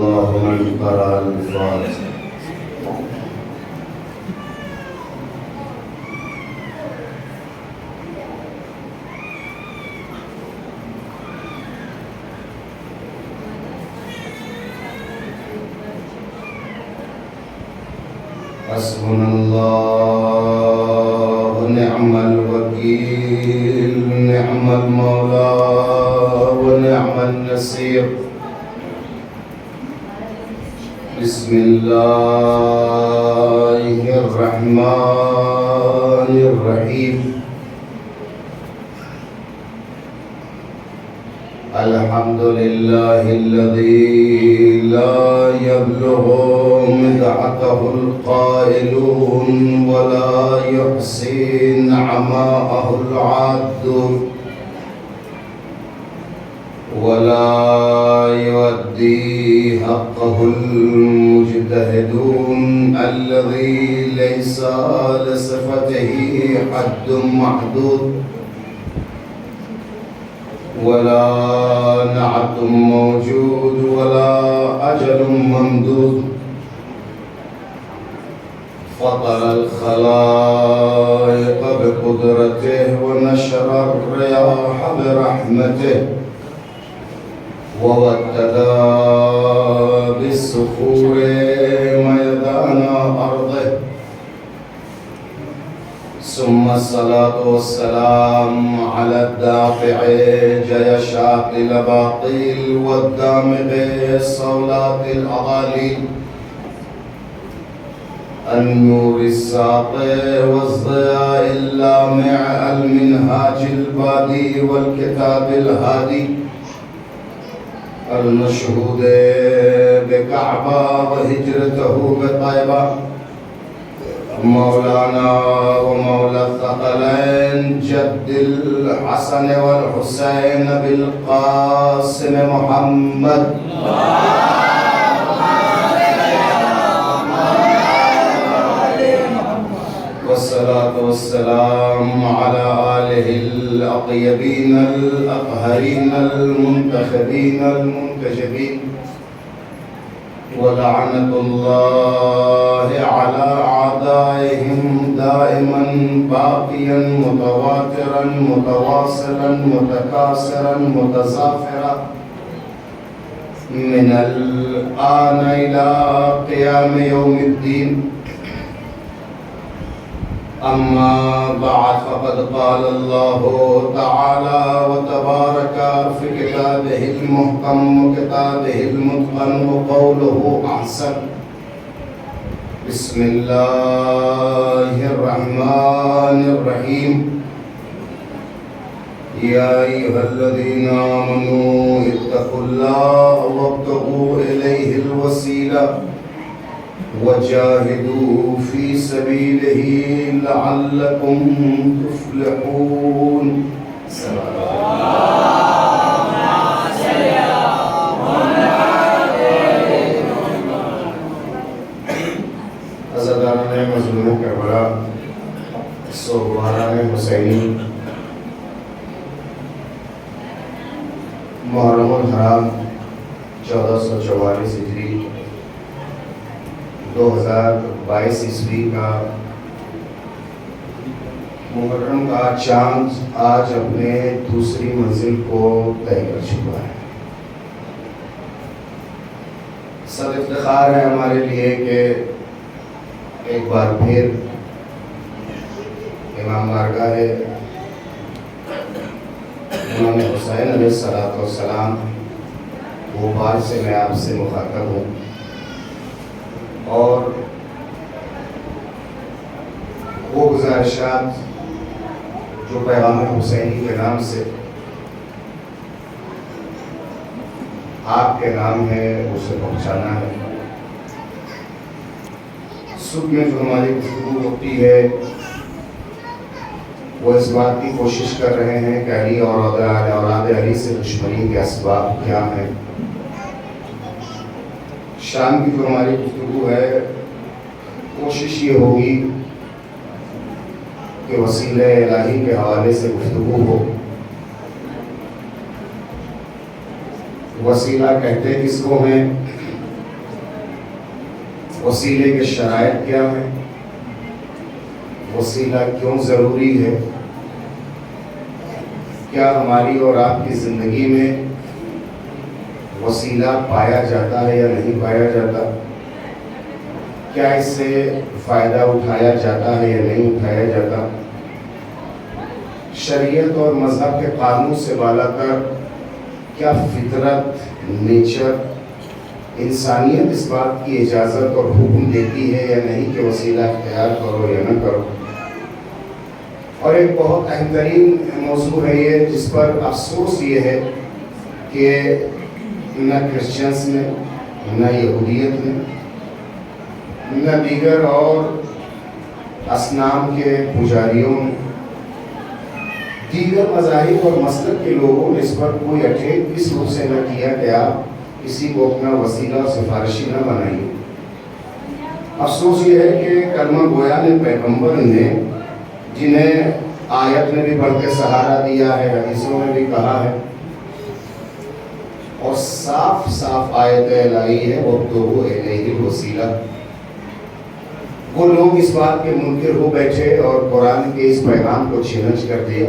الله من قرأ الفاتحة. حسبنا الله نعم الوكيل نعم المولى ونعم النصير. بسم الله الرحمن الرحيم. الحمد لله الذي لا يبلغ مدحته القائلون ولا يحصي نعماءه العادون ولا يؤدي حقه المجتهدون الذي ليس لصفته حد محدود ولا نعت موجود ولا أجل ممدود. فطر الخلائق بقدرته ونشر الرياح برحمته ووددا بالصخور ميدان أرضه. ثم الصلاة والسلام على الدافع جيش الأباطيل والدامغ صولات الأضاليل النور الساطع والضياء اللامع المنهاج البادي والكتاب الهادي المشهود بكعبة وهجرته بطيبة مولانا ومولى الثقلين جد الحسن والحسين بالقاسم محمد والصلاة والسلام على آله الأطيبين الأطهرين المنتخبين المنتجبين. ولعنة الله على أعدائهم دائما باقيا متواترا متواصلا متكاثرا متزافرا من الآن إلى قيام يوم الدين. أما بعد فقد قال الله تعالى وتبارك في كتابه المحكم وكتابه المتقن وقوله أحسن. بسم الله الرحمن الرحيم. يا أيها الذين آمنوا اتقوا الله وابتغوا إليه الوسيلة وجاهدوا في سبيله لعلكم تفلحون. عزاداران مظلوم کربلا صوباران حسینی محرم الحرام 1444 ہجری 2022 عیسوی کا محرم کا چاند آج اپنے دوسری منزل کو طے کر چکا ہے. سب افتخار ہے ہمارے لیے کہ ایک بار پھر امام بارگاہ امام حسین علیہ السلام وہ بار سے میں آپ سے مخاطب ہوں اور وہ گزارشات جو پیغام حسینی کے نام سے آپ کے نام ہے اسے پہنچانا ہے. صبح میں جو ہماری گفتگو ہوتی ہے وہ اس بات کی کوشش کر رہے ہیں کہ علی اور اولاد علی سے دشمنی کے اسباب کیا ہیں. شام کی جو ہماری گفتگو ہے کوشش یہ ہوگی کہ وسیلہ الہی کے حوالے سے گفتگو ہو. وسیلہ کہتے کس کو ہیں وسیلے کے شرائط کیا ہیں، وسیلہ کیوں ضروری ہے، کیا ہماری اور آپ کی زندگی میں وسیلہ پایا جاتا ہے یا نہیں پایا جاتا، کیا اس سے فائدہ اٹھایا جاتا ہے یا نہیں اٹھایا جاتا، شریعت اور مذہب کے قانون سے بالا تر کیا فطرت، نیچر، انسانیت اس بات کی اجازت اور حکم دیتی ہے یا نہیں کہ وسیلہ اختیار کرو یا نہ کرو۔ اور ایک بہت اہم ترین موضوع ہے یہ، جس پر افسوس یہ ہے کہ نہ کرسچنس نے، نہ یہودیت نے، نہ دیگر اور اصنام کے پجاریوں نے، دیگر مذاہب اور مسلک کے لوگوں نے اس پر کوئی اٹیک اس روپ سے نہ کیا کہ آپ کسی کو اپنا وسیلہ اور سفارشی نہ بنائیے۔ افسوس یہ ہے کہ کلمہ گویا نے، پیغمبر نے، جنہیں آیت نے بھی بڑھ کے سہارا دیا ہے، حدیثوں میں بھی کہا ہے اور صاف صاف آیت لائی ہے، وَابْتَغُوا إِلَيْهِ الْوَسِيلَةَ، وہ لوگ اس بات کے منکر ہو بیٹھے اور قرآن کے اس پیغام کو چیلنج کر دیا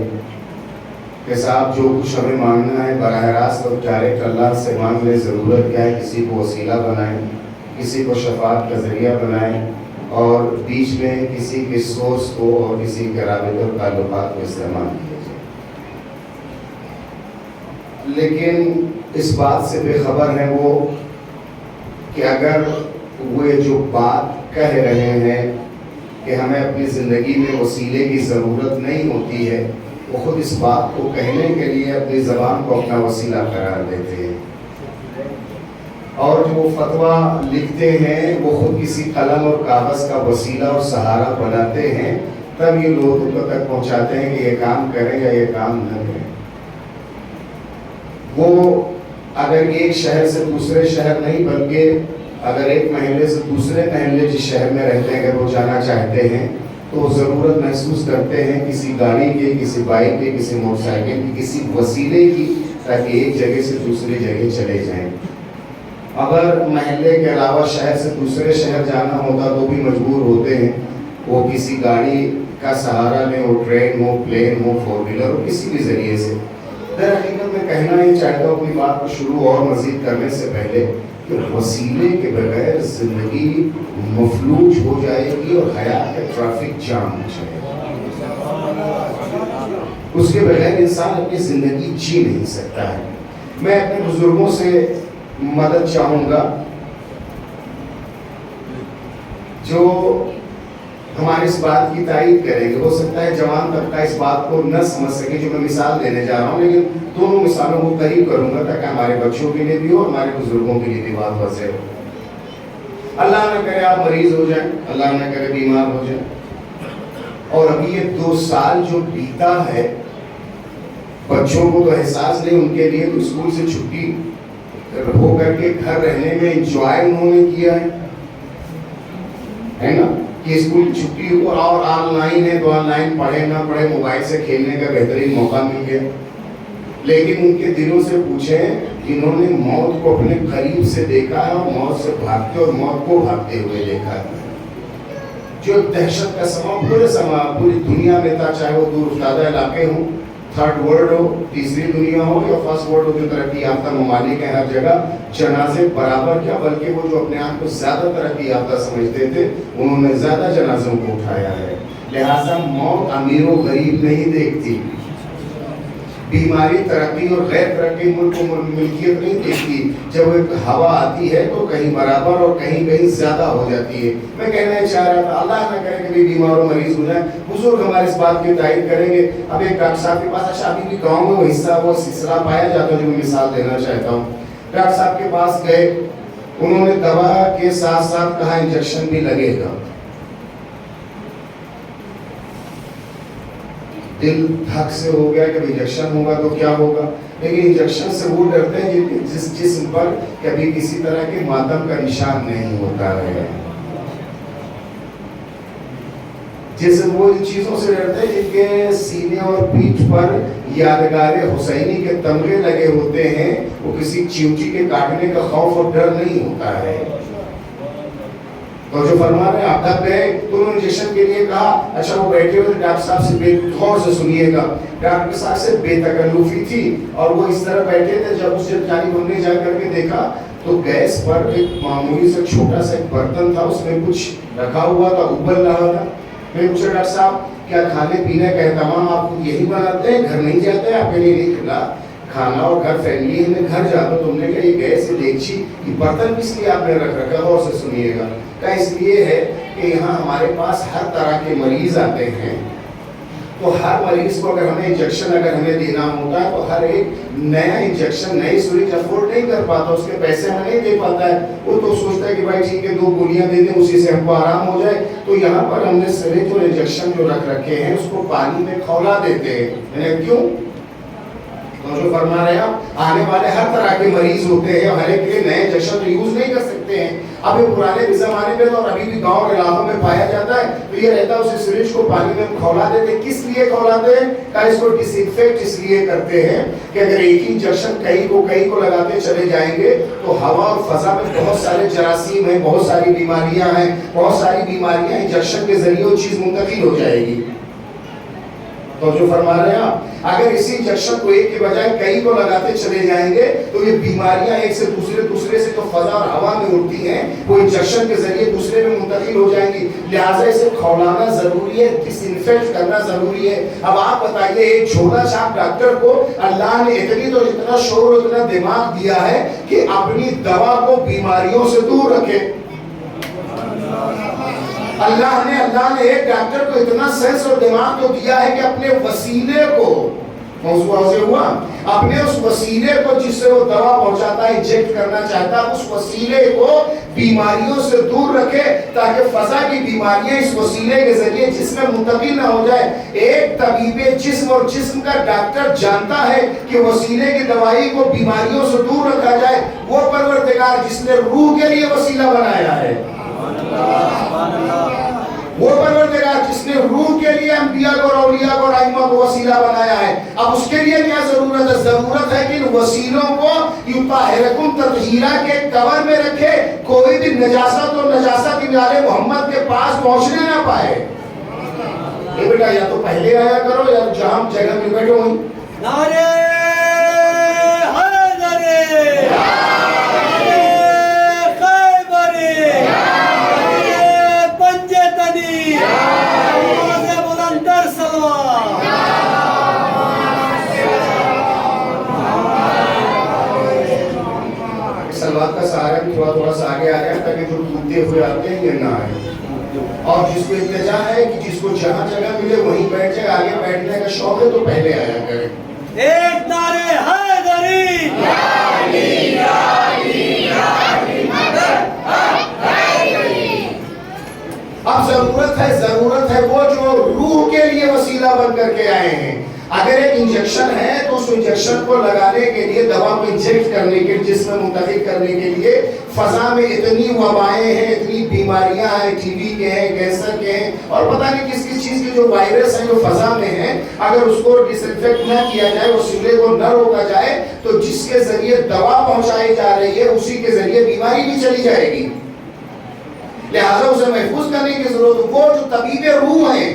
کہ صاحب جو کچھ ہمیں مانگنا ہے براہ راست اور ڈائریکٹ اللہ سے مانگ لیں، ضرورت کیا ہے کسی کو وسیلہ بنائیں، کسی کو شفاعت کا ذریعہ بنائیں اور بیچ میں کسی کے سورس کو اور کسی کے رابطے اور تعلقات کو استعمال کیا جائے۔ لیکن اس بات سے بے خبر ہیں وہ کہ اگر وہ جو بات کہہ رہے ہیں کہ ہمیں اپنی زندگی میں وسیلے کی ضرورت نہیں ہوتی ہے، وہ خود اس بات کو کہنے کے لیے اپنی زبان کو اپنا وسیلہ قرار دیتے ہیں، اور جو وہ فتویٰ لکھتے ہیں وہ خود کسی قلم اور کاغذ کا وسیلہ اور سہارا بناتے ہیں، تب یہ لوگوں تک پہنچاتے ہیں کہ یہ کام کریں یا یہ کام نہ کریں۔ وہ اگر ایک شہر سے دوسرے شہر نہیں، بلکہ اگر ایک محلے سے دوسرے محلے جس شہر میں رہتے ہیں اگر وہ جانا چاہتے ہیں تو ضرورت محسوس کرتے ہیں کسی گاڑی کے، کسی بائک کے، کسی موٹر سائیکل کی، کسی وسیلے کی، تاکہ ایک جگہ سے دوسری جگہ چلے جائیں۔ اگر محلے کے علاوہ شہر سے دوسرے شہر جانا ہوتا تو بھی مجبور ہوتے ہیں، وہ کسی گاڑی کا سہارا لیں، وہ ٹرین ہو، پلین ہو، فور ویلر ہو، کسی بھی ذریعے سے۔ در حقیقت میں کہنا یہ چاہتا ہوں اپنی بات کو شروع اور مزید کرنے سے پہلے کہ وسیلے کے بغیر زندگی مفلوج ہو جائے گی اور حیات کا ٹریفک جام ہو جائے گا۔ اس کے بغیر انسان اپنی زندگی جی نہیں سکتا ہے۔ میں اپنے بزرگوں سے مدد چاہوں گا جو ہماری اس بات کی تائید کریں گے۔ ہو سکتا ہے جوان طبقہ اس بات کو نہ سمجھ سکے جو میں مثال دینے جا رہا ہوں، لیکن دونوں مثالوں کو قریب کروں گا تاکہ ہمارے بچوں کے لیے بھی ہو، ہمارے بزرگوں کے لیے بھی بات واضح ہو۔ اللہ نہ کرے آپ مریض ہو جائیں، اللہ نہ کرے بیمار ہو جائیں، اور ابھی یہ 2 سال جو بیتا ہے بچوں کو تو احساس نہیں، ان کے لیے تو اسکول سے چھٹی ہو کر کے گھر رہنے میں انجوائے انہوں نے کیا ہے نا، کہ اسکول کی چھٹی ہو اور آن لائن ہے تو آن لائن پڑھے نہ پڑھے موبائل سے کھیلنے کا بہترین موقع مل گیا۔ لیکن ان کے دلوں سے پوچھیں جنہوں نے موت کو اپنے قریب سے دیکھا ہے اور موت سے بھاگتے اور موت کو بھاگتے ہوئے دیکھا ہے، جو دہشت کا سما پوری دنیا میں تھا، چاہے وہ دور افتادہ علاقے ہوں، تھرڈ ورلڈ ہو، تیسری دنیا ہو یا فرسٹ ورلڈ ہو، جو ترقی یافتہ ممالک ہیں، ہر جگہ جنازے برابر کیا بلکہ وہ جو اپنے آپ کو زیادہ ترقی یافتہ سمجھتے تھے انہوں نے زیادہ جنازوں کو اٹھایا ہے۔ لہٰذا موت امیر و غریب نہیں دیکھتی، بیماری ترقی اور غیر ترقی ملک و ملکیت نہیں دیکھتی، جب ایک ہوا آتی ہے تو کہیں برابر اور کہیں کہیں زیادہ ہو جاتی ہے۔ میں کہنا یہ چاہ رہا تھا اللہ نہ کرے کبھی بیمار و مریض ہو جائیں، بزرگ ہمارے اس بات کی تائید کریں گے۔ اب ایک ڈاکٹر صاحب کے پاس، اچھا ابھی بھی گاؤں میں وہ حصہ وہ سلسلہ پایا جاتا ہے جو میں مثال دینا چاہتا ہوں۔ ڈاکٹر صاحب کے پاس گئے، انہوں نے دوا کے ساتھ ساتھ کہا انجیکشن بھی لگے گا۔ دل دھک سے ہو گیا کہ انجیکشن ہوگا تو کیا ہوگا، لیکن انجیکشن سے وہ ڈرتے ہیں جس جسم پر کبھی کسی طرح کے ماتم کا نشان نہیں ہوتا ہے، جیسے وہ ان چیزوں سے ڈرتے ہیں جن کے سینے اور پیٹھ پر یادگار حسینی کے تمغے لگے ہوتے ہیں، وہ کسی چیونٹی کے کاٹنے کا خوف اور ڈر نہیں ہوتا ہے۔ تو جو فرما رہے ہیں آپ تب گئے تو انہوں نے انجیکشن کے لیے کہا. اچھا وہ بیٹھے ہوئے ڈاکٹر صاحب سے غور سے سنیے گا. ڈاکٹر صاحب سے بے تکلفی تھی اور وہ اس طرح بیٹھے تھے. جب اس جانب ہم نے جا کر کے دیکھا تو گیس پر ایک معمولی سا چھوٹا سا ایک برتن تھا, اس میں کچھ رکھا ہوا تھا, ابل رہا تھا. میں پوچھا ڈاکٹر صاحب کیا کھانے پینے کا اہتمام آپ یہی بناتے ہیں, گھر نہیں جاتے ہیں؟ آپ کے لیے نہیں کھلا کھانا اور گھر فیملی میں گھر جاتا. تم نے کہا یہ گیس دیکچی یہ برتن کس لیے آپ نے رکھ رکھا؟ غور سے سنیے گا. کہا اس لیے ہے کہ یہاں ہمارے پاس ہر طرح کے مریض آتے ہیں, تو ہر مریض کو اگر ہمیں انجیکشن اگر ہمیں دینا ہوتا ہے تو ہر ایک نیا انجیکشن نئی سوئی افورڈ نہیں کر پاتا, اس کے پیسے ہمیں نہیں دے پاتا ہے. وہ تو سوچتا ہے کہ بھائی ٹھیک ہے 2 گولیاں دے دیں اسی سے ہم کو آرام ہو جائے. تو یہاں پر ہم نے سرنج اور انجیکشن جو رکھ رکھے ہیں اس کو پانی میں کھولا دیتے ہیں. کیوں؟ تو جو فرما رہے ہیں آنے والے ہر طرح کے مریض ہوتے ہیں, ہر ایک کے لیے نئے انجیکشن تو یوز نہیں کر سکتے ہیں. اب یہ پرانے زمانے میں تو ابھی بھی گاؤں کے علاقوں میں پایا جاتا ہے, تو یہ رہتا ہے اسی سرنج کو پانی میں کھولا دیتے. کس لیے کھولاتے ہیں؟ کہ اس کو ڈس انفیکٹ اس لیے کرتے ہیں کہ اگر ایک ہی انجیکشن کئی کو لگاتے چلے جائیں گے تو ہوا اور فضا میں بہت سارے جراثیم ہیں, بہت ساری بیماریاں ہیں, بہت ساری بیماریاں انجیکشن کے ذریعے وہ چیز منتقل ہو جائے گی. تو جو فرما رہے ہیں آپ اگر اسی انجیکشن کو ایک کے بجائے کئی کو لگاتے چلے جائیں گے تو یہ بیماریاں ایک سے دوسرے سے جو فضا اور ہوا میں اڑتی ہیں وہ انجیکشن کے ذریعے دوسرے میں منتقل ہو جائیں گی. لہٰذا اسے کھولانا ضروری ہے, ڈس انفیکٹ کرنا ضروری ہے. اب آپ بتائیے ایک چھوٹا چھاپ ڈاکٹر کو اللہ نے اتنا شور اور اتنا دماغ دیا ہے کہ اپنی دوا کو بیماریوں سے دور رکھے. اللہ نے ایک ڈاکٹر کو اتنا سینس اور دماغ تو دیا ہے کہ اپنے وسیلے کو موضوع واضح ہوا, اپنے اس وسیلے کو جس سے وہ دوا پہنچاتا ہے انجیکٹ کرنا چاہتا ہے اس وسیلے کو بیماریوں سے دور رکھے تاکہ فضا کی بیماریاں اس وسیلے کے ذریعے جسم میں منتقل نہ ہو جائے. ایک طبیب جسم اور جسم کا ڈاکٹر جانتا ہے کہ وسیلے کی دوائی کو بیماریوں سے دور رکھا جائے. وہ پروردگار جس نے روح کے لیے وسیلہ بنایا ہے, وہ پروردگار جس نے روح کے لیے انبیاء کو اور اولیاء کو اور ائمہ کو وسیلہ بنایا ہے. اب اس کے لیے کیا ضرورت ہے؟ ضرورت ہے کہ ان وسیلوں کو یطہرکم تطہیرا کے کور میں رکھے, کوئی بھی نجاست اور نجاست آل محمد کے پاس پہنچنے نہ پائے. یہ بیٹا یا تو پہلے آیا کرو یا جہاں جگہ میں بیٹھو وہیں. نعرے سلوات کا سہارا بھی تھوڑا سا آگے آ جائے تاکہ جو ڈوبتے ہوئے آتے ہیں یہ نہ آئے. اور جس کو التجا ہے کہ جس کو جہاں جگہ ملے وہیں بیٹھ جائے, آگے بیٹھنے کا شوق ہے تو پہلے آیا کرے. ایک نعرے حیدری اب ضرورت ہے وہ جو روح کے لیے وسیلہ بن کر کے آئے ہیں. اگر ایک انجیکشن ہے تو اس انجیکشن کو لگانے کے لیے, دوا کو انجیکٹ کرنے کے لیے, جسم میں منتقل کرنے کے لیے فضا میں اتنی وبائیں ہیں, اتنی بیماریاں ہیں, ٹی بی کے ہیں, کینسر کے ہیں اور پتہ نہیں کس کس چیز کے جو وائرس ہیں جو فضا میں ہیں, اگر اس کو ڈس انفیکٹ نہ کیا جائے, وسیلے کو نہ روکا جائے تو جس کے ذریعے دوا پہنچائی جا رہی ہے اسی کے ذریعے بیماری بھی چلی جائے گی. لہٰذا اسے محفوظ کرنے کی ضرورت. وہ جو طبیب روح ہیں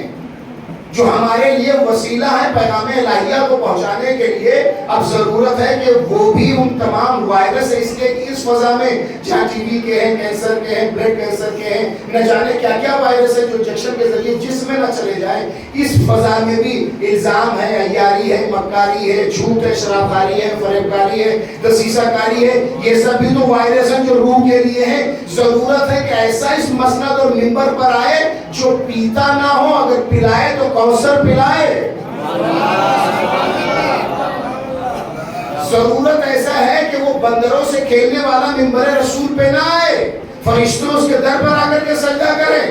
جو ہمارے لیے وسیلہ ہے پیغام الہیہ کو پہنچانے کے لیے, اب ضرورت ہے کہ وہ بھی ان تمام وائرس ہے اس لیے کہ اس فضا میں جہاں ٹی بی کے ہیں, کینسر کے ہیں, بلڈ کینسر کے ہیں, نہ جانے کیا کیا وائرس ہے جو انجیکشن کے ذریعے جسم میں نہ چلے جائیں. اس فضا میں بھی الزام ہے, عیاری ہے, مکاری ہے, جھوٹ ہے, شراب کاری ہے, فریب کاری ہے, دسیسہ کاری ہے, یہ سب بھی تو وائرس ہیں جو روح کے لیے ہیں. ضرورت ہے کہ ایسا اس مسند اور منبر پر آئے جو پیتا نہ ہو, اگر پلائے تو کوثر پلائے. ضرورت ایسا ہے کہ وہ بندروں سے کھیلنے والا منبر رسول پہ نہ آئے, فرشتوں اس کے در پر آ کر کے سجدہ کریں.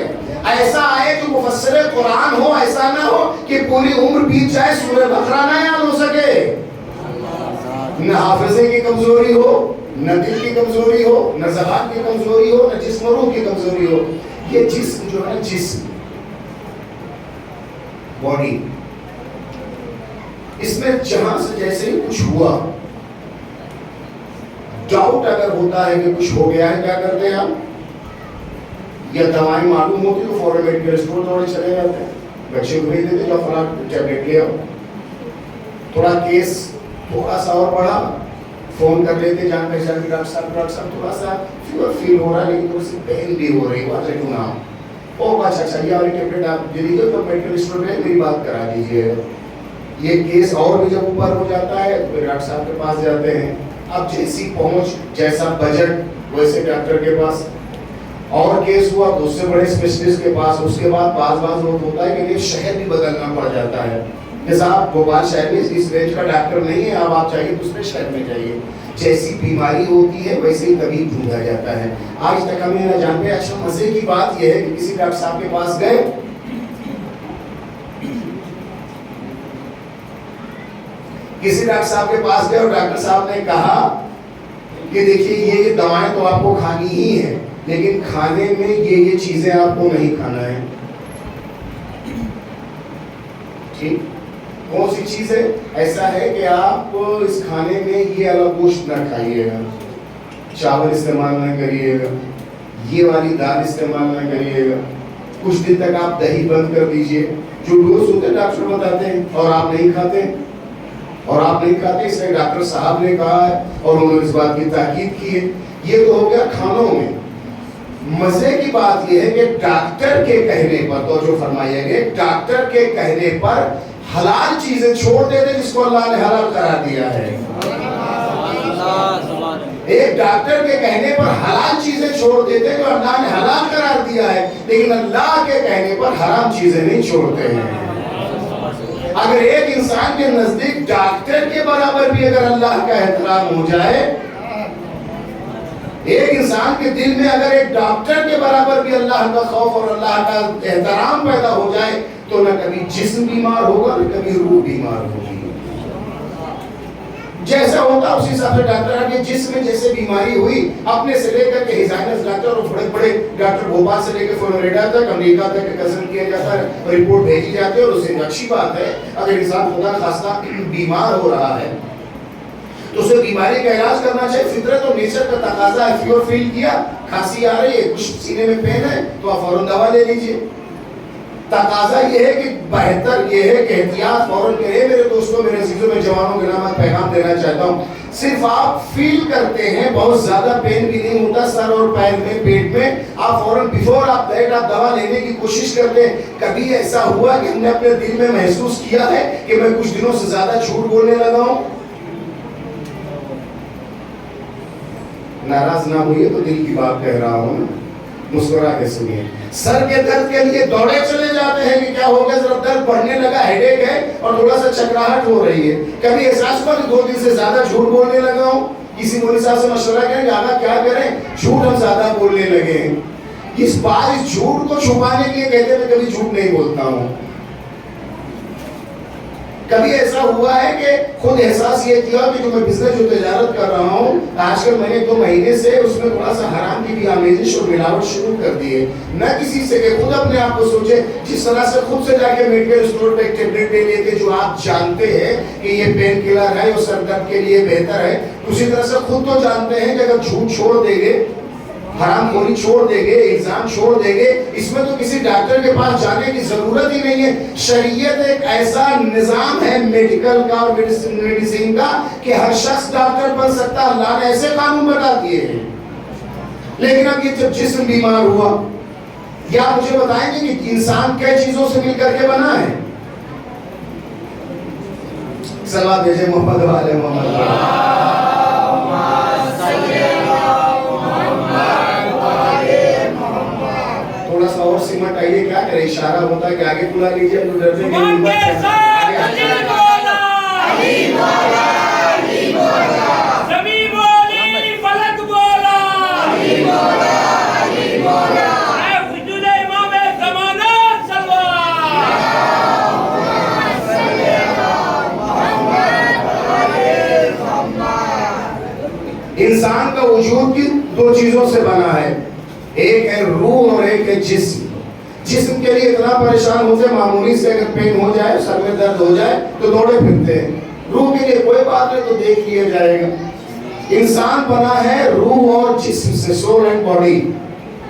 ایسا آئے کہ مفسر قرآن ہو, ایسا نہ ہو کہ پوری عمر بیت جائے سورہ بقرہ نہ یاد ہو سکے. نہ حافظے کی کمزوری ہو, نہ دل کی کمزوری ہو, نہ زبان کی کمزوری ہو, نہ جسم و روح کی کمزوری ہو. یہ جسم جو ہے جسم باڈی, اس میں جہاں سے جیسے ہی کچھ ہوا, ڈاؤٹ اگر ہوتا ہے کہ کچھ ہو گیا ہے, کیا کرتے ہیں ہم؟ یا دوائیں معلوم ہوتی تو فوراً میڈیکل اسٹور دوڑے چلے جاتے ہیں, بچے کو بھیج دیتے جو فلاں ٹیبلٹ لے آؤ. تھوڑا کیس تھوڑا سا اور بڑھا, فون کر لیتے جان پہچان کے ڈاکٹر صاحب تھوڑا سا فیور فیل ہو رہا ہے لیکن تھوڑی سی پین بھی ہو رہی ہے, واٹ ڈو ناؤ؟ او اچھا یہ والی ٹیبلٹ آپ دے دیجیے تو میڈیکل اسٹور میں میری بات کرا دیجیے. یہ کیس اور بھی جب اوپر ہو جاتا ہے تو ڈاکٹر صاحب کے پاس جاتے ہیں. اب جیسی پہنچ جیسا بجٹ ویسے ڈاکٹر کے پاس. اور کیس ہوا تو اس سے بڑے اسپیشلسٹ کے پاس. اس کے بعد بعض وقت ہوتا ہے کہ شہر بھی بدلنا پڑ جاتا ہے. جیسا آپ بھوپال شہر میں اس رینج کا ڈاکٹر نہیں ہے, اب آپ چاہیے دوسرے شہر میں جائیے. جیسی بیماری ہوتی ہے ویسے ہی طبیب ڈھونڈا جاتا ہے. آج تک ہمیں نہ جانتے. اچھا مزے کی بات یہ ہے کہ کسی ڈاکٹر صاحب کے پاس گئے, اور ڈاکٹر صاحب نے کہا کہ دیکھیے یہ دوائیں تو آپ کو کھانی ہی ہے لیکن کھانے میں یہ چیزیں آپ کو نہیں کھانا ہے. ٹھیک, کون سی چیز ہے؟ ایسا ہے کہ آپ اس کھانے میں یہ الگ گوشت نہ کھائیے گا, چاول استعمال نہ کریے گا, یہ والی دال استعمال نہ کریے گا, کچھ دن تک آپ دہی بند کر دیجئے. جو ڈوز ہوتے ہیں ڈاکٹر بتاتے ہیں اور آپ نہیں کھاتے, اس لیے ڈاکٹر صاحب نے کہا ہے اور انہوں نے اس بات کی تاکید کی ہے. یہ تو ہو گیا کھانوں میں. مزے کی بات یہ ہے کہ ڈاکٹر کے کہنے پر, تو جو فرمایا گیا ڈاکٹر کے کہنے پر حلال چیزیں چھوڑ دیتے جس کو اللہ نے حلال قرار دیا ہے. ایک ڈاکٹر کے کہنے پر حلال چیزیں چھوڑ دیتے جو اللہ نے حلال قرار دیا ہے, لیکن اللہ کے کہنے پر حرام چیزیں نہیں چھوڑتے ہیں. اگر ایک انسان کے نزدیک ڈاکٹر کے برابر بھی اگر اللہ کا احترام ہو جائے, ایک انسان کے دل میں اگر ایک ڈاکٹر کے برابر بھی اللہ کا خوف اور اللہ کا احترام پیدا ہو جائے تو نہ کبھی جسم بیمار ہوگا نہ کبھی روح بیمار ہوگی. جیسا ہوتا اسی حساب سے ڈاکٹر کے جسم میں جیسے بیماری ہوئی, اپنے سے لے کر کے ہزائنس ڈاکٹر اور بڑے بڑے ڈاکٹر بھوپال سے لے کے فلوریڈا تک امریکہ تک کنسلٹ کیا جاتا ہے, رپورٹ بھیجی جاتی ہے. اور اس سے اچھی بات ہے اگر انسان خدا خاصہ بیمار ہو رہا ہے تو اسے بیماری کا علاج کرنا چاہیے. فطرت اور نیچر کا تقاضا ہے. فیور فیل کیا, کھانسی آ رہی ہے, کچھ سینے میں پین ہے تو آپ فوراً دوا لے لیجئے. تقاضا یہ ہے کہ بہتر یہ ہے کہ احتیاط فوراً کریں. میرے دوستوں, میرے عزیزوں, میں جوانوں کے نام پیغام دینا چاہتا ہوں. صرف آپ فیل کرتے ہیں, بہت زیادہ پین بھی نہیں ہوتا سر اور پیر میں, پیٹ میں, آپ فوراً بیفور آپ دیٹ آپ دوا لینے کی کوشش کرتے ہیں. کبھی ایسا ہوا کہ ہم نے اپنے دل میں محسوس کیا ہے کہ میں کچھ دنوں سے زیادہ جھوٹ بولنے لگا ہوں؟ ناراض نہ ہوئیے تو دل کی بات کہہ رہا ہوں, مسکرا کے سنیے. سر کے درد کے لیے دوڑے چلے جاتے ہیں کہ کیا ہو گیا, ذرا درد بڑھنے لگا, ہیڈ ایک ہے اور تھوڑا سا چکراہٹ ہو رہی ہے. کبھی احساس ہوا کہ 2 دن سے زیادہ جھوٹ بولنے لگا ہوں, کسی مولوی صاحب سے مشورہ کریں کہ آقا کیا کریں, جھوٹ ہم زیادہ بولنے لگے ہیں. اس جھوٹ کو چھپانے کے لیے کہتے ہیں میں کبھی جھوٹ نہیں بولتا ہوں. کبھی ایسا ہوا ہے کہ خود احساس یہ کیا کہ جو میں بزنس جو تجارت کر رہا ہوں آج کل میں نے 2 مہینے سے اس میں تھوڑا سا حرام کی بھی آمیزش اور ملاوٹ شروع کر دی ہے. نہ کسی سے کہ خود اپنے آپ کو سوچے, جس طرح سے خود سے جا کے میڈیکل اسٹور پہ ایک ٹیبلٹ لے لیتے جو آپ جانتے ہیں کہ یہ پین کلر ہے اور سر درد کے لیے بہتر ہے, اسی طرح سے خود تو جانتے ہیں کہ اگر جھوٹ چھوڑ دیں گے, حرام خوری چھوڑ دیں گے, الزام چھوڑ دیں گے, اس میں تو کسی ڈاکٹر کے پاس جانے کی ضرورت ہی نہیں ہے. شریعت ایک ایسا نظام ہے میڈیکل کا اور میڈیسن کا کہ ہر شخص ڈاکٹر بن سکتا. اللہ نے ایسے قانون بتا دیے ہیں. لیکن اب یہ جب جسم بیمار ہوا, یا مجھے بتائیں گے کہ انسان کئی چیزوں سے مل کر کے بنا ہے؟ صلوات بھیجے محمد والے محمد. تھوڑا سا اور سمٹ آئیے, کیا کرے, اشارہ ہوتا ہے کہ آگے بلا لیجیے. تو ڈرنے کی انسان کا وجود کی 2 چیزوں سے بنا ہے, ایک ہے روح اور ایک ہے جسم. جسم کے لیے اتنا پریشان ہوتے ہیں, معمولی سے اگر پین ہو جائے, سر میں درد ہو جائے تو دوڑے پھرتے ہیں. روح کے لیے کوئی بات نہیں تو دیکھ لیا جائے گا. انسان بنا ہے روح اور جسم سے, سول اینڈ باڈی.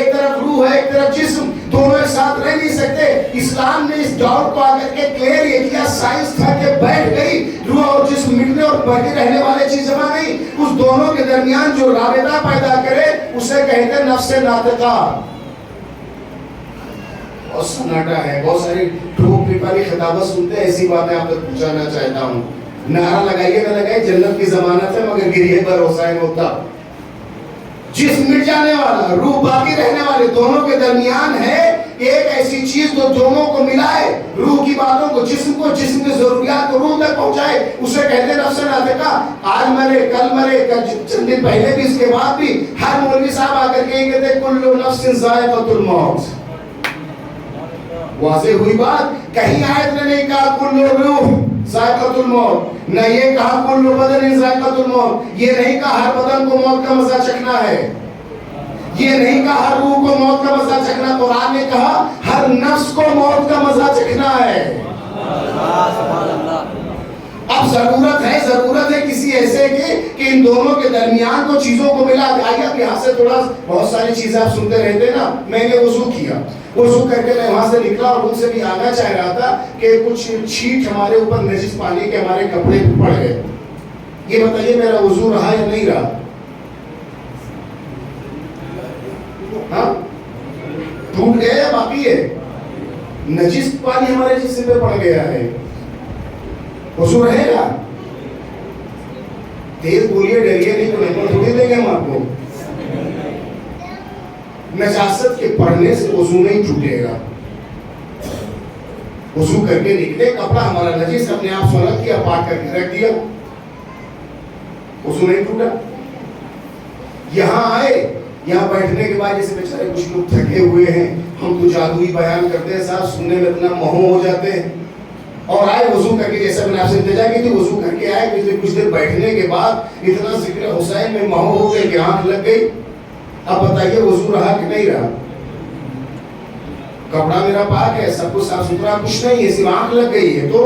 ایک طرف روح ہے ایک طرف جسم، دونوں ایک ساتھ رہ نہیں سکتے۔ اسلام نے اس ڈاؤٹ کو آ کر کے کلیئر یہ کیا، سائنس تھا کہ بیٹھ گئی، روح اور جسم مٹنے اور باقی رہنے والے چیز جمع نہیں، اس دونوں کے درمیان جو رابطہ پیدا کرے اسے کہتے ہیں نفس ناطقہ۔ اور سناٹا ہے، بہت ساری ٹھوک پھیپاری خطابت سنتے ہیں، ایسی باتیں آپ تک پوچھانا چاہتا ہوں۔ نعرہ لگائیے نہ لگائے، جنت کی ضمانت ہے مگر گریہ بھروسہ ہے ہوتا۔ جسم مٹ جانے والا، روح باقی رہنے والے، دونوں کے درمیان ہے ایک ایسی چیز جو دونوں کو ملائے، روح کی باتوں کو جسم کی ضروریات کو روح تک پہنچائے، اسے کہتے ہیں نفس ناطقہ۔ آج مرے کل مرے، چند دن پہلے بھی اس کے بعد بھی ہر مولوی صاحب آ کر کے کہتے ہیں کل نفس ذائقۃ الموت۔ واضح ہوئی بات، کہیں آیت نے نہیں کہا کل روح ذائقۃ الموت، نہ یہ کہا کل بدن ذائقۃ الموت، یہ نہیں کہا ہر بدن کو موت کا مزہ چکھنا ہے، یہ نہیں کہا ہر روح کو موت کا مزہ چکھنا، قرآن نے کہا ہر نفس کو موت کا مزہ چکھنا ہے۔ اب ضرورت ہے کسی ایسے کہ ان دونوں کے درمیان کو چیزوں کو ملا دے۔ آئیے اب یہاں سے تھوڑا بہت ساری چیزیں آپ سنتے رہتے نا، میں نے وضو کیا، وضو کر کے میں وہاں سے نکلا اور ان سے بھی آنا چاہ رہا تھا کہ کچھ چھینٹ ہمارے اوپر نجس پانی کے ہمارے کپڑے پہ پڑ گئے، یہ بتائیے میرا وضو رہا یا نہیں رہا؟ ہاں ٹوٹ گیا یا باقی ہے؟ نجس پانی ہمارے جسم پہ پڑ گیا ہے، وضو رہے گا؟ تیز بولیے، ڈریے نہیں تو نمبر تھوڑی دیں گے ہم آپ کو۔ نجاست کے پڑھنے سے وضو نہیں ٹوٹے گا، وضو کر کے نکلے، کپڑا ہمارا نجس اپنے آپ سولگ کیا، پاک کر کے رکھ دیا، وضو نہیں ٹوٹا۔ یہاں آئے، یہاں بیٹھنے کے بعد جیسے بیچارے کچھ لوگ تھکے ہوئے ہیں، ہم تو جادوئی بیان کرتے ہیں صاحب، سننے میں اتنا مہو ہو جاتے ہیں، اور آئے وضو کر کے، جیسا میں نے آپ سے انتجا کی تھی، وضو کر کے آئے، پچھلے کچھ دیر بیٹھنے کے بعد اتنا ذکر حسین میں مہو ہو گئے کہ آنکھ لگ گئی۔ اب بتائیے وضو رہا کہ نہیں رہا؟ کپڑا میرا پاک ہے، سب کچھ صاف ستھرا، کچھ نہیں ہے، صرف آنکھ لگ گئی ہے۔ تو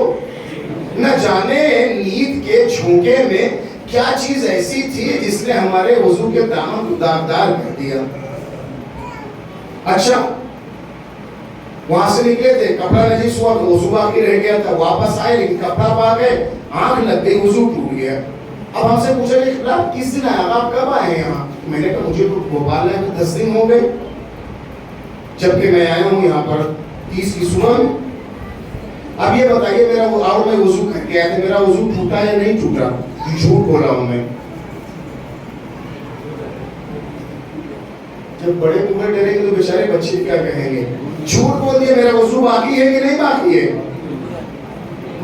نہ جانے نیند کے جھونکے میں کیا چیز ایسی تھی جس نے ہمارے وضو کے دامن کو داغدار کر دیا۔ اچھا وہاں سے نکلے تھے، کپڑا نجس ہوا تو وضو باقی رہ گیا تھا، واپس آئے لیکن کپڑا پاک ہے، آنکھ لگ گئی، وضو ٹوٹ گیا۔ اب ہم سے پوچھا کہ آپ کس دن آئے، آپ کب آئے یہاں؟ میں نے کہا مجھے تو بھوپال آئے 10 دن ہو گئے، جبکہ میں آیا ہوں یہاں پر 30 کی صبح میں۔ اب یہ بتائیے میرا وہ آؤ، میں وضو کر کے آیا تھا، میرا وضو ٹوٹا یا نہیں ٹوٹا؟ جھوٹ بولا ہوں میں؟ جب بڑے بوڑھے ڈریں گے تو بیچارے بچے کیا کہیں گے؟ جھوٹ بول دیا، میرا وضو باقی ہے کہ نہیں باقی ہے؟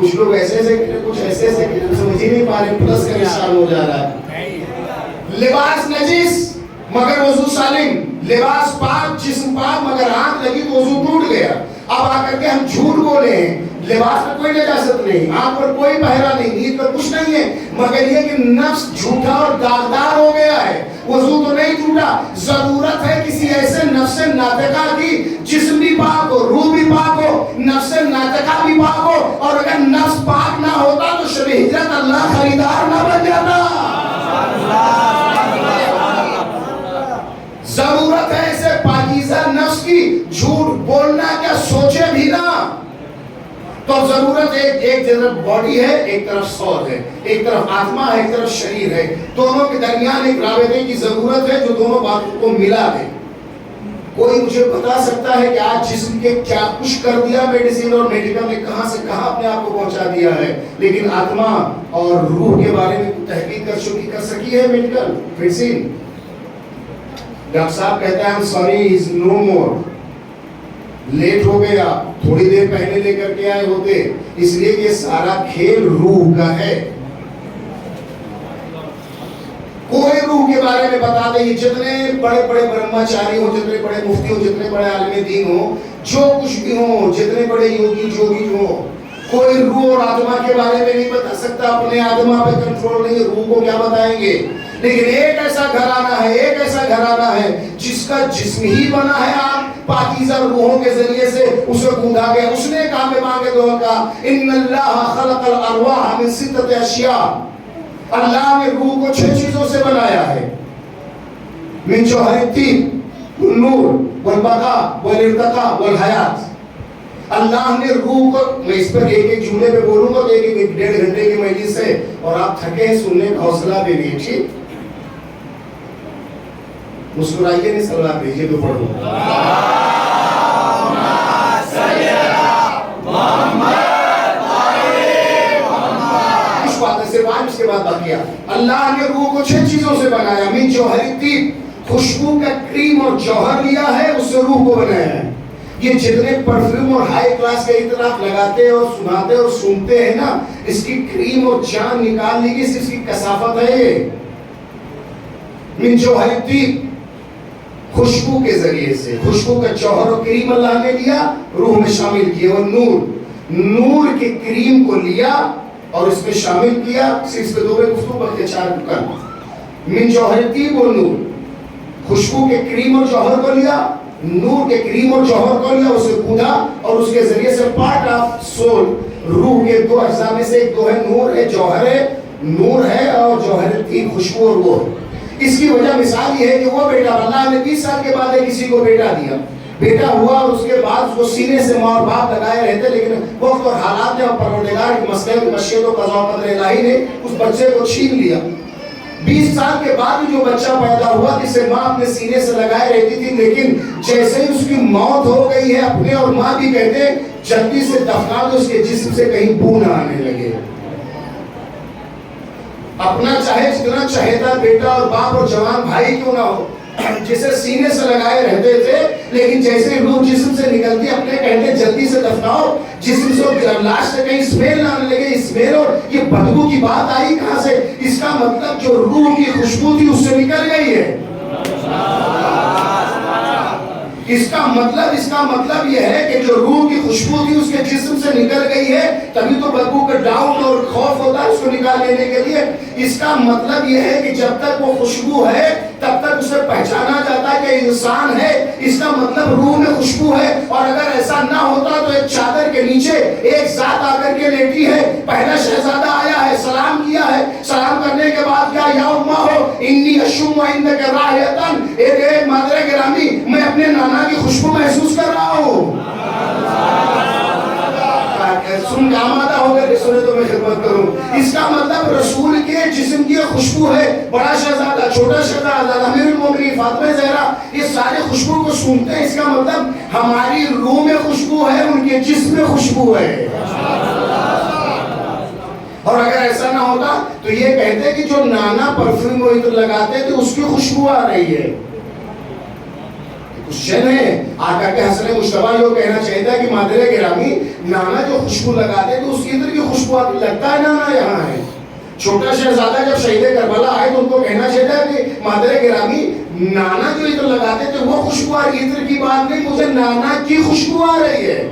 کچھ لوگ ایسے کچھ ایسے سمجھ ہی نہیں پا رہے، پلس کا نشان ہو جا رہا ہے۔ لباس نجس مگر وضو سالم، لباس پاک جسم پاک مگر آنکھ لگی تو وضو ٹوٹ گیا۔ اب آ کر کے ہم جھوٹ بولے ہیں، لباس میں کوئی نجاست نہیں، آنکھ پر کوئی پہرا نہیں، نیند پر کچھ نہیں ہے، مگر یہ کہ نفس جھوٹا اور داغدار ہو گیا ہے، وضو تو نہیں ٹوٹا۔ ضرورت ہے کسی ایسے نفس ناطقہ کی، جسم بھی پاک ہو، روح بھی پاک ہو، نفس ناطقہ بھی پاک ہو، اور اگر نفس پاک نہ ہوتا تو شب ہجرت اللہ خریدار نہ بن جاتا۔ ضرورت ہے ایسے پاکیزہ نفس کی، جھوٹ بولنا کیا سوچے بھی نہ۔ تو ضرورت ہے، ایک طرف باڈی ہے، ایک طرف سول ہے، ایک طرف آتما ہے، ایک طرف شریر ہے، دونوں کے درمیان ایک رابطے کی ضرورت ہے جو دونوں باتوں کو ملا دے۔ کوئی مجھے بتا سکتا ہے کہ آج جسم کے کیا کچھ کر دیا میڈیسن اور میڈیکل نے، کہاں سے کہاں اپنے آپ کو پہنچا دیا ہے، لیکن آتما اور روح کے بارے میں تحقیق کر سکی ہے میڈیکل میڈیسن؟ ڈاکٹر صاحب کہتا ہے سوری از نو مور، لیٹ ہو گیا، تھوڑی دیر پہلے لے کر کے آئے ہوتے، اس لیے کہ سارا کھیل روح کا ہے۔ کوئی روح کے بارے میں بتا دے، یہ جتنے بڑے بڑے برہمچاری ہو، جتنے بڑے مفتی ہو، جتنے بڑے عالم دین ہو، جو کچھ بھی ہو، جتنے بڑے یوگی جوگی ہو، کوئی روح اور آتما کے بارے میں نہیں بتا سکتا، اپنے آتما پہ کنٹرول نہیں، روح کو کیا بتائیں گے؟ لیکن ایک ایسا گھرانہ ہے، ایک ایسا گھرانہ ہے جس کا جسم ہی بنا ہے آپ پاکیزہ روحوں کے ذریعے سے اسے گوندا گیا۔ اس نے کہا میں مانگے دو کا ان اللہ خلق الارواح من 6 اشیاء، اللہ نے روح کو 6 چیزوں سے بنایا ہے، من جوہر الطیب، والنور والبقاء والارتقاء والحیات. اللہ نے روح کو، میں اس پر ایک ایک جملے پہ بولوں گا تو ایک 1.5 گھنٹے کی مجلس ہے اور آپ تھکے ہیں، سننے کا حوصلہ بھی نہیں. ٹھیک، مسکرائیے نہیں، صلوات بھیجیے تو پڑھو. اس کے بعد بقیہ. اللہ نے روح کو 6 چیزوں سے بنایا. من جوہر الطیب، خوشبو کا کریم اور جوہر لیا ہے، اس سے روح کو بنایا ہے. یہ جتنے پرفیوم اور ہائی کلاس کے اطراف لگاتے اور سناتے اور سنتے ہیں نا، اس کی کریم اور جان نکال لی گئی، اس کی کثافت ہے. یہ من جوہر الطیب، خوشبو کے ذریعے سے، خوشبو کا جوہر اور کریم اللہ نے لیا، روح میں شامل کیا. اور نور، نور کے کریم کو لیا اور اس میں شامل کیا. 6 پہ 2 میں گفتگو بلکہ 4 کر. من جوہر الطیب و نور، خوشبو کے کریم اور جوہر کو لیا، نور کے کریم اور جوہر کو لیا، اسے کھودا اور اس کے ذریعے سے پارٹ آف سول، روح کے 2 اجزاء میں سے ایک 2 ہے، نور ہے، جوہر ہے. نور ہے اور جوہر الطیب، خوشبو اور وہ. اس کی وجہ مثال یہ ہے کہ وہ بیٹا، اللہ نے 20 سال کے بعد کسی کو بیٹا دیا، بیٹا ہوا اور اس کے بعد اس کو سینے سے ماں اور باپ لگائے رہتے، لیکن وقت اور حالات نے اور پروردگار کی مسئلے کی مشیت و قضاء و قدر الہی نے اس بچے کو چھین لیا. 20 سال کے بعد جو بچہ پیدا ہوا جسے ماں اپنے سینے سے لگائے رہتی تھی، لیکن جیسے ہی اس کی موت ہو گئی ہے، اپنے اور ماں بھی کہتے ہیں جلدی سے دفنا دو، اس کے جسم سے کہیں بو نہ آنے لگے. اپنا چاہے جتنا چہیتا بیٹا اور باپ اور جوان بھائی کیوں نہ ہو، جسے سینے سے لگائے رہتے تھے، لیکن جیسے روح جسم سے نکلتی اپنے کہتے جلدی سے دفناؤ، جسم سے لاش سے کہیں اسمیل نہ آنے لگے. اسمیل اور یہ بدبو کی بات آئی کہاں سے؟ اس کا مطلب جو روح کی خوشبو تھی اس سے نکل گئی ہے. اس کا مطلب یہ ہے کہ جو روح کی خوشبو تھی اس کے جسم سے نکل گئی ہے، تبھی تو بدبو کا ڈاؤٹ اور خوف ہوتا ہے اس کو نکال لینے کے لیے. اس کا مطلب یہ ہے کہ جب تک وہ خوشبو ہے تب تک اسے پہچانا جاتا ہے کہ انسان ہے. اس کا مطلب روح میں خوشبو ہے. اور اگر ایسا نہ ہوتا تو ایک چادر کے نیچے ایک ذات آ کر کے لیٹی ہے، پہلا شہزادہ آیا ہے، سلام کیا ہے، سلام کرنے کے بعد کیا، یا امہ ہو انی اشم عندک رائحۃ، اے مادر گرامی میں اپنے نانا کی خوشبو محسوس کر رہا ہوں. سن آمادہ ہو گئے سنے تو میں خدمت کروں. اس کا مطلب رسول کے جسم کی خوشبو ہے. بڑا شہزادہ، چھوٹا شہزادہ، امیر المومنین، فاطمہ زہرا، یہ سارے خوشبو کو سونگتے ہیں. اس کا مطلب ہماری روح میں خوشبو ہے، ان کے جسم میں خوشبو ہے. اور اگر ایسا نہ ہوتا تو یہ کہتے کہ جو نانا پرفیوم وہ ادھر لگاتے تھے اس کی خوشبو آ رہی ہے. شن ہے آقا کے حسن مشتبہ یہ کہنا چاہیے تھا کہ مادر گرامی نانا جو خوشبو لگاتے تو اس کی اندر کی خوشبو آتی، لگتا ہے نانا یہاں ہے. چھوٹا شہزادہ جب شہید کربلا آئے تو ان کو کہنا چاہیے تھا کہ مادر گرامی نانا جو ادھر لگاتے تھے وہ خوشبو آ رہی ہے، ادھر کی بات نہیں، مجھے نانا کی خوشبو آ رہی ہے.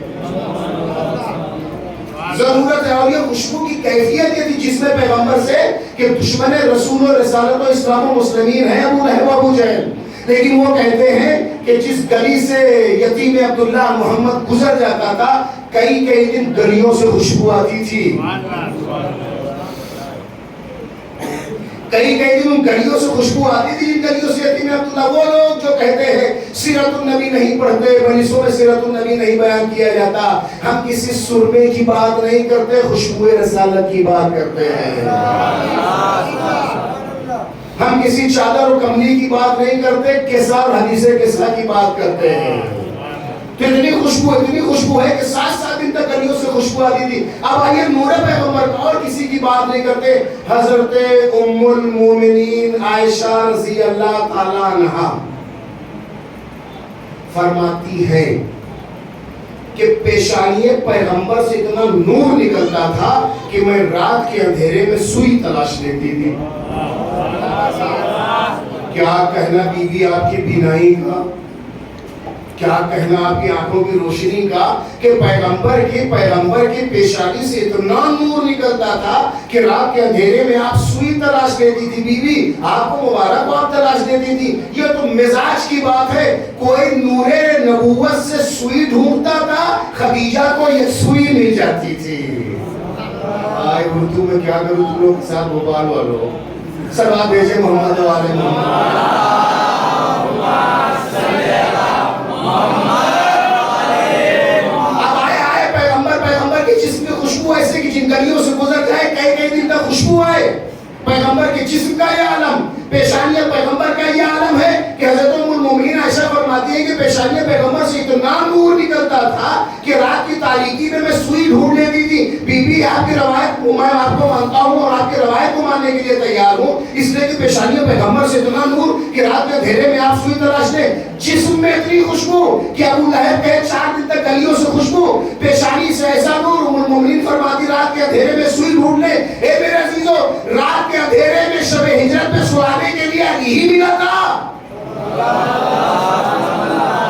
ضرورت ہے. اور یہ خوشبو کی کیفیت یہ تھی جس میں پیغمبر سے کہ دشمن رسول و رسالت و اسلام و مسلمین ہیں ابو لہب و ابو جہل، لیکن وہ کہتے ہیں کہ جس گلی سے یتیم عبداللہ محمد گزر جاتا تھا کئی دن گلیوں سے خوشبو آتی تھی. کئی دن ان گلیوں سے خوشبو آتی تھی جن گلیوں سے یتیم عبداللہ. وہ لوگ جو کہتے ہیں سیرت النبی نہیں پڑھتے، مجلسوں میں سیرت النبی نہیں بیان کیا جاتا، ہم کسی سرمے کی بات نہیں کرتے، خوشبو رسالت کی بات کرتے ہیں. ہم کسی چادر و کملی کی بات نہیں کرتے، قصہ اور حدیث قصہ کی بات کرتے ہیں. تو اتنی خوشبو ہے کہ 7 دن تک گلیوں سے خوشبو آتی تھی. اب آئیے نور پیغمبر کا، اور کسی کی بات نہیں کرتے. حضرت ام المومنین عائشہ رضی اللہ تعالی عنہا فرماتی ہے کہ پیشانی پیغمبر سے اتنا نور نکلتا تھا کہ میں رات کے اندھیرے میں سوئی تلاش لیتی تھی. کیا کہنا بی بی آپ کی بینائی کا، کیا کہنا آپ کی آنکھوں کی روشنی کا کہ پیغمبر کی پیشانی سے اتنا نور نکلتا تھا کہ رات کے اندھیرے میں آپ سوئی تلاش لیتی تھی. بی بی آپ کو مبارک آپ تلاش دیتی تھی. یہ تو مزاج کی بات ہے. کوئی نور نبوت سے سوئی ڈھونڈتا تھا، خدیجہ کو یہ سوئی مل جاتی تھی. آئے اردو میں کیا کروں تم لوگ کے ساتھ بھوپال والوں، صلوات بھیجے محمد والے محمد. فرماتی ہے کہ پیشانی پیغمبر سے اتنا نور نکلتا تھا کہ رات کی تاریکی میں سوئی ڈھونڈ لیتی تھی. بی بی آپ کی روایت کو میں آپ کو مانتا ہوں اور آپ کی روایت کو ماننے کے لیے تیار ہوں, اس لیے کہ پیشانی پیغمبر سے اتنا نور کہ رات میں اندھیرے میں آپ سوئی تلاش لیں. جسم میں اتنی خوشبو کہ ابو لہب کہے 4 دن تک گلیوں سے خوشبو, پیشانی سے ایسا نور. ام المومنین فرماتی رات کے اندھیرے میں سوئی ڈھونڈ لیں. اے میرے عزیزو, رات کے اندھیرے میں شب ہجرت میں سلانے کے لیے علی ہی ملا تھا.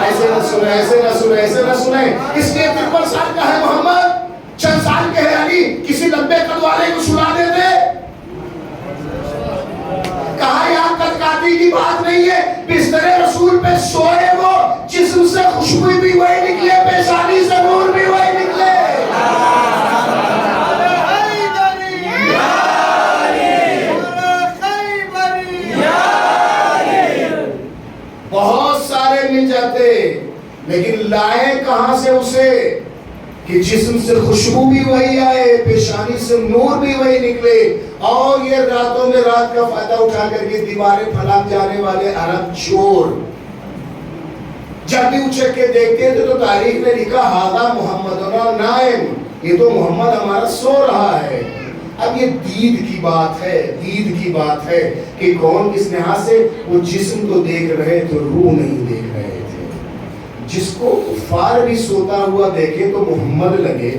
ایسے نہ سنیں, ایسے نہ سنیں, ایسے نہ سنیں. اس لیے 53 سال کا ہے محمد, چند سال کے ہے علی, کسی لمبے قد والے کو سلا دیتے. کہا یہاں قدقاتی کی بات نہیں ہے, بستر رسول پہ سوئے وہ, جسم سے خوشبو بھی وہی نکلے, پیشانی سے نور بھی وہی نکلے. بہت سارے مل جاتے, لیکن لائے کہاں سے اسے کہ جسم سے خوشبو بھی وہی آئے, پیشانی سے نور بھی وہی نکلے. اور یہ راتوں میں رات کا فائدہ اٹھا کر کے دیواریں پھلانگ جانے والے عرب چور جب بھی اچھک کے دیکھتے تھے تو تاریخ نے لکھا ہاذا محمدنا نائم, یہ تو محمد ہمارا سو رہا ہے. اب یہ دید کی بات ہے, دید کی بات ہے کہ کون کس لحاظ سے, وہ جسم تو دیکھ رہے تھے, روح نہیں دیکھ رہے تھے. جس کو کفار بھی سوتا ہوا دیکھے تو محمد لگے,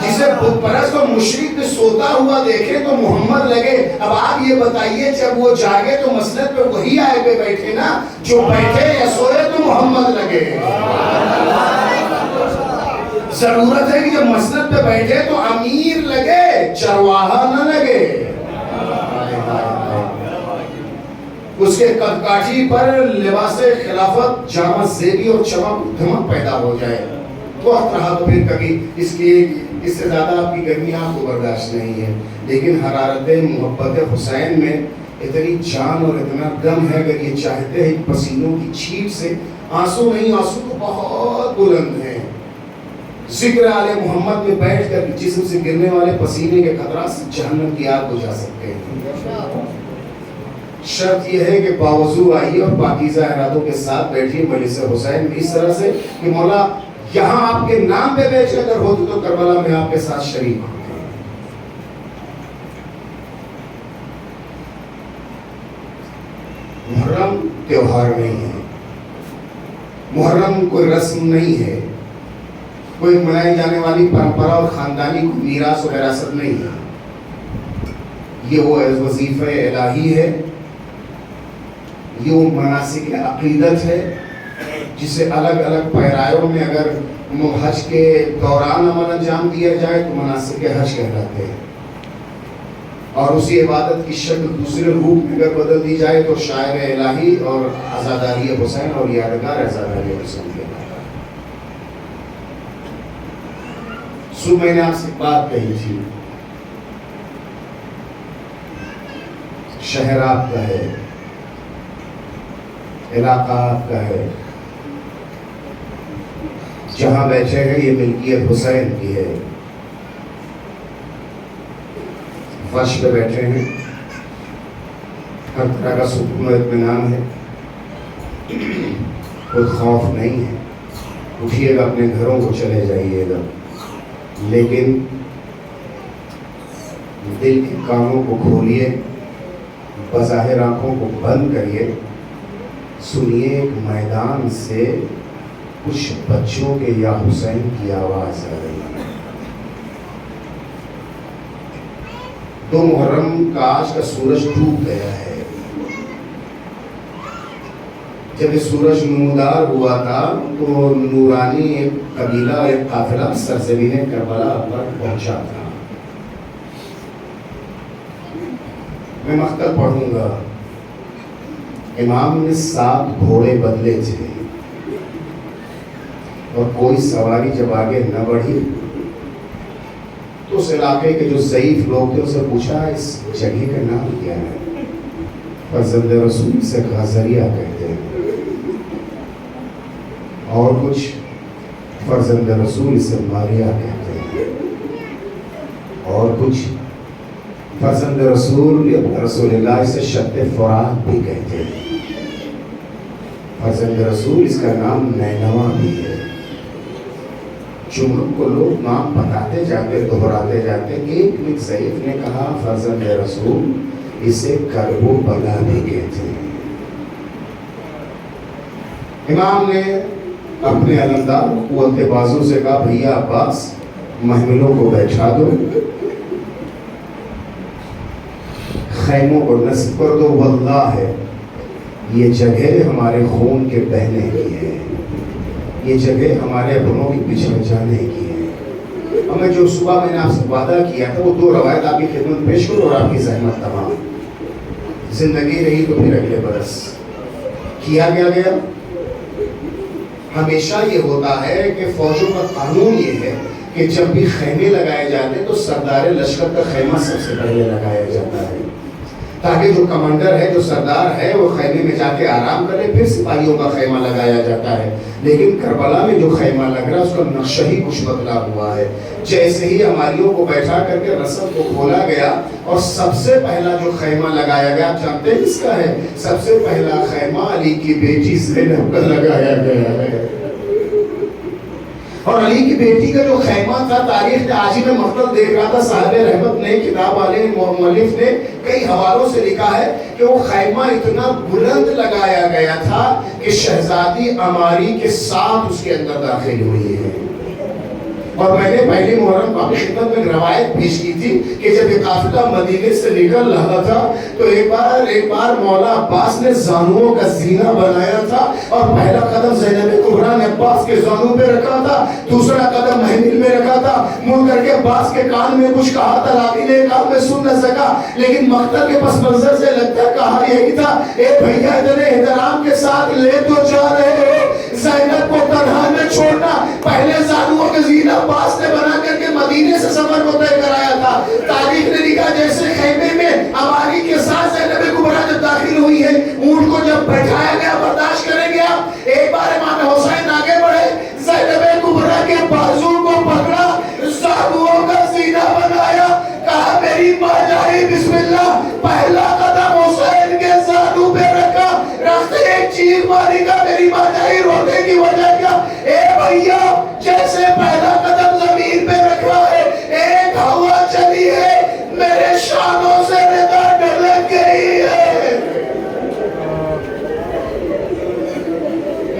جسے بت پرست اور مشرک بھی سوتا ہوا دیکھے تو محمد لگے. اب آپ یہ بتائیے جب وہ جاگے تو مسند پہ وہی آئے پہ بیٹھے نا, جو بیٹھے یا سوئے تو محمد لگے. ضرورت ہے کہ جب مسند پہ بیٹھے تو امیر لگے, چرواہا نہ لگے. اس کے قدکاٹھی پر لباس خلافت جامع زیبی اور چمک دھمک پیدا ہو جائے. وقت رہا تو پھر کبھی اس لیے اس سے زیادہ آپ کی گرمی آپ کو برداشت نہیں ہے, لیکن حرارت محبت حسین میں اتنی جان اور اتنا دم ہے. اگر یہ چاہتے ہیں پسینوں کی چھیٹ سے, آنسو نہیں, آنسو تو بہت بلند ہیں. ذکر آل محمد میں بیٹھ کر جسم سے گرنے والے پسینے کے خطرات سے جہنم کی آگ بجھا سکتے ہیں. شرط یہ ہے کہ باوضو آئیے اور پاکیزہ ارادوں کے ساتھ بیٹھیے مجلس حسین میں, اس طرح سے کہ مولا یہاں آپ کے نام پہ بیچ اگر ہوتے تو کربلا میں آپ کے ساتھ شریک ہوتے. محرم تیوہار نہیں ہے, محرم کوئی رسم نہیں ہے, کوئی منائی جانے والی پرمپرا اور خاندانی کوئی میراث و وراثت نہیں ہے. یہ وہ وظیفہ الہی ہے, یہ وہ مناسک عقیدت ہے جسے الگ الگ پیرایوں میں اگر حج کے دوران عمل انجام دیا جائے تو مناسک حج کہلاتے ہیں, اور اسی عبادت کی شکل دوسرے روپ میں اگر بدل دی جائے تو شاعر الہی اور عزاداری حسین اور یادگار عزاداری حسین کہلاتا ہے. صبح میں نے آپ سے بات کہی تھی, شہر آپ کا ہے, علاقہ آپ کا ہے, جہاں بیٹھے ہیں یہ ملکیت حسین کی ہے. فرش پہ بیٹھے ہیں, ہر طرح کا سکون و اطمینان ہے, کوئی خوف نہیں ہے. اٹھیے گا اپنے گھروں کو چلے جائیے گا, لیکن دل کے کانوں کو کھولیے, بظاہر آنکھوں کو بند کریے, سنیے ایک میدان سے کچھ بچوں کے یا حسین کی آواز آ رہی ہے. 2 محرم کا آج کا سورج ڈوب گیا ہے. جب یہ سورج نمودار ہوا تھا تو نورانی ایک قبیلہ, ایک قافلہ سرزمین کربلا پر پہنچا تھا. میں مقتل پڑھوں گا. امام نے 7 گھوڑے بدلے تھے, اور کوئی سواری جب آگے نہ بڑھی تو اس علاقے کے جو ضعیف لوگ تھے اسے پوچھا اس جگہ کا نام کیا ہے. فرزند رسول سے غازریہ کہتے ہیں, اور کچھ فرزند رسول سے ماریا کہتے ہیں, اور کچھ فرزند رسول اللہ سے شط فرات بھی کہتے ہیں. فرزند رسول اس کا نام نینوا بھی ہے. جملوں کو لوگ نام بتاتے جاتے دہراتے جاتے. ایک ضعیف نے کہا فرزند رسول اسے کرب و بلا بھی کہتے ہیں. امام نے اپنے علمدار قوت بازوں سے کہا بھیا عباس محملوں کو بیٹھا دو, خیموں کو نصب کر دو. واللہ ہے یہ جگہ ہمارے خون کے بہنے کی ہے, یہ جگہ ہمارے اپنوں کی پچھڑ جانے کی ہے. اور میں جو صبح میں نے آپ سے وعدہ کیا تھا وہ 2 روایت آپ کی خدمت پیش کروں اور آپ کی زحمت تمام. زندگی رہی تو پھر اگلے برس کیا گیا. ہمیشہ یہ ہوتا ہے کہ فوجوں کا قانون یہ ہے کہ جب بھی خیمے لگائے جاتے تو سردار لشکر کا خیمہ سب سے پہلے لگایا جاتا ہے, تاکہ جو کمانڈر ہے جو سردار ہے وہ خیمے میں جا کے آرام کرے, پھر سپاہیوں کا خیمہ لگایا جاتا ہے. لیکن کربلا میں جو خیمہ لگ رہا ہے اس کا نقشہ ہی کچھ بدلا ہوا ہے. جیسے ہی ہماریوں کو بیٹھا کر کے رسد کو کھولا گیا اور سب سے پہلا جو خیمہ لگایا گیا, آپ جانتے ہیں کس کا ہے؟ سب سے پہلا خیمہ علی کی بیٹی زینب کا لگایا گیا ہے. اور علی کی بیٹی کا جو خیمہ تھا, تاریخ آج ہی میں مقتل دیکھ رہا تھا, صاحب رحمت نے کتاب والے مؤلف نے کئی حوالوں سے لکھا ہے کہ وہ خیمہ اتنا بلند لگایا گیا تھا کہ شہزادی عماری کے ساتھ اس کے اندر داخل ہوئی ہے. اور میں نے پہلی محرم آپ کی خدمت میں روایت پیش کی تھی کہ جب یہ قافلہ مدینے سے نکل رہا تھا تو ایک بار مولا عباس نے زانوؤں کا زینہ بنایا تھا اور پہلا قدم زینب کبریٰ نے عباس کے زانو پہ رکھا تھا, دوسرا قدم محمل میں رکھا تھا. منہ کر کے عباس کے کان میں کچھ کہا تھا, راوی نے کہا میں سن نہ سکا, لیکن مقتل کے پس منظر سے لگتا کہا یہی تھا اے بھیا اتنے احترام کے ساتھ لے تو جا رہے ہو, زینب کو تنہا نہ چھوڑنا. پہلے زانوؤں کا زینہ عباس نے بنا کر کے مدینے سے سفر کو طے کرایا تھا. تاریخ نے لکھا جیسے خیمے میں عماری کے ساتھ زینب کبریٰ جب داخل ہوئی ہے, اونٹ کو جب بٹھایا گیا, برداشت کریں گے آپ, ایک بار امام حسین آگے بڑھے, زینب کبریٰ کے بازو کو پکڑا, زانوؤں کا زینہ بنایا, کہا میری ماں جائی بسم اللہ, پہلا قدم حسین کے زانو پہ رکھا, راستے ایک چیخ ماری کا میری ماں جائی, رونے کی وجہ کیا؟ اے بھیا جیسے پہلا قدم زمین پہ رکھا ہے, ایک ہوا چلی ہے, میرے شانوں سے ردا ڈھلک گئی ہے.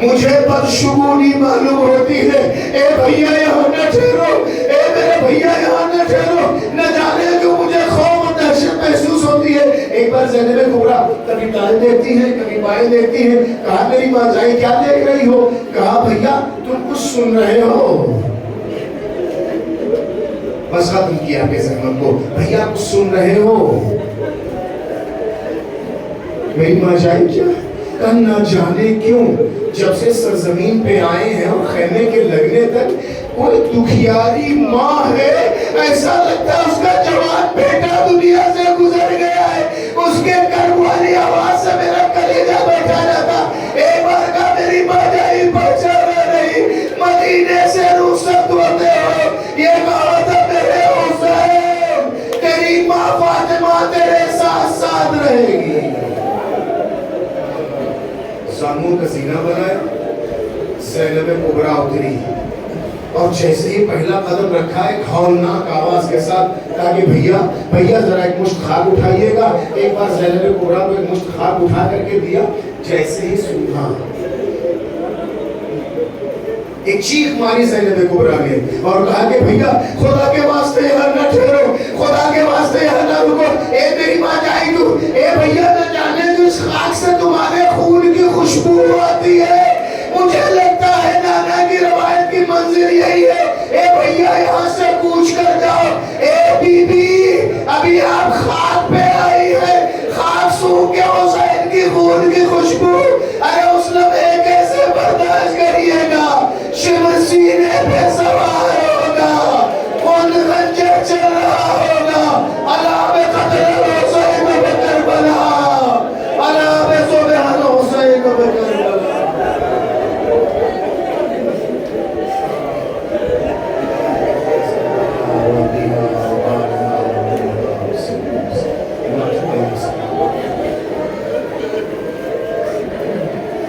مجھے بدشگونی معلوم ہوتی ہے. اے بھیا یہاں نہ ٹھہرو, اے میرے بھیا یہاں نہ ٹھہرو, نہ جانے کیوں مجھے خوف و دہشت محسوس ہوتی ہے. ایک بار زینب کبریٰ کبھی دائیں دیکھتی ہے کبھی بائیں دیکھتی ہے, کہا میری ماں جائی کیا دیکھ رہی ہو؟ کہا بھیا تم کچھ سن رہے ہو؟ بس ختم کیا کہ زحمت کو, بھیا کچھ سن رہے ہو؟ میری ماں جائی کیا؟ کہا نہ جانے کیوں جب سے سرزمین پہ آئے ہیں اور خیمے کے لگنے تک کوئی دکھیاری ماں ہے, ایسا لگتا ہے اس کا جوان بیٹا دنیا سے گزر گیا ہے. اس کے کرب والی آواز سے میرا کلیجہ بیٹھا جاتا. ایک بار کا میری ماں جائی پہچانا نہیں, مدینے سے رخصت ہوتے ہو, یہ کہا تھا میرے حسین تیری ماں فاطمہ تیرے ساتھ ساتھ رہے گی. زانوؤں کا زینہ بنایا, زینب کبریٰ اتری اور جیسے ہی پہلا قدم رکھا ایک ہولناک آواز کے ساتھ کہا کہ بھیا ذرا ایک مشت خاک اٹھائیے گا. ایک بار زینب کبریٰ کو ایک مشت خاک اٹھا کر کے دیا, جیسے ہی سنا ایک چیخ ماری زینب کبریٰ نے اور کہا کہ بھیا خدا کے واسطے یہاں نہ ٹھہرو, خدا کے واسطے یہاں نہ رکو. اے میری ماں جائی تو, اے بھیا نہ جانے تو اس خاک سے تمہارے خون کی خوشبو آتی ہے. مجھے لگتا ہے نانا کی روایت کی منزل یہی ہے. اے بھیا یہاں سے کوچ کر جاؤ. اے بی بی ابھی آپ خاک پہ آئی ہے, خاک سو کے حسین کی خون